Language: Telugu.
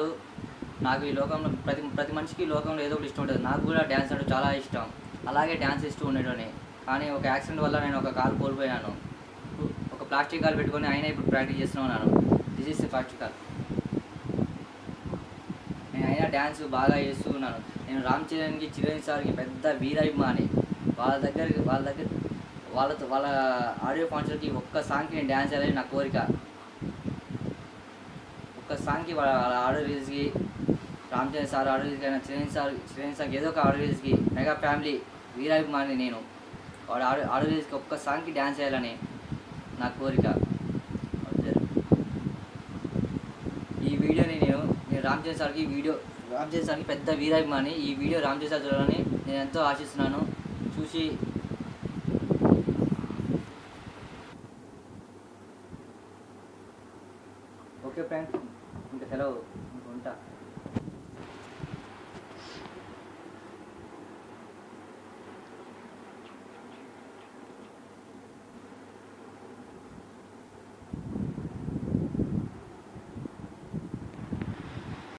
చాలు, నాకు ఈ లోకంలో ప్రతి ప్రతి మనిషికి ఈ లోకంలో ఏదో ఒకటి ఇష్టం ఉంటుంది. నాకు కూడా డ్యాన్స్ అంటే చాలా ఇష్టం. అలాగే డ్యాన్స్ ఇస్తూ ఉండేటోని. కానీ ఒక యాక్సిడెంట్ వల్ల నేను ఒక కాలు కోల్పోయాను. ఒక ప్లాస్టిక్ కాలు పెట్టుకొని అయినా ఇప్పుడు ప్రాక్టీస్ చేస్తూ ఉన్నాను. This is plastic call. నేను అయినా డ్యాన్స్ బాగా చేస్తూ ఉన్నాను. నేను రామ్ చరణ్కి, చిరంజీవి సార్కి పెద్ద వీరాభిమాని. వాళ్ళ ఆడియో ఫంక్షన్కి ఒక్క సాంగ్కి నేను డ్యాన్స్ చేయాలని నా కోరిక. ఒక్క సాంగ్కి వాళ్ళ ఆడియో రిలీజ్కి, రామ్ చరణ్ సార్ ఆడియో రిలీజ్కి అయినా, చిరంజీవి సార్కి ఏదో ఒక ఆడియో రిలీజ్కి, మెగా ఫ్యామిలీ వీరాభిమాని నేను. వాడు ఆడియో రిలీజ్కి ఒక్క సాంగ్కి డ్యాన్స్ చేయాలని నా కోరిక. ఈ వీడియోని నేను రామ్ చరణ్ సార్కి పెద్ద వీరాభిమాని. ఈ వీడియో రామ్ చరణ్ సార్ చూడాలని నేను ఎంతో ఆశిస్తున్నాను. చూసి ఓకే ఫ్రెండ్స్, ఇంకా సెలవు, ఉంటా.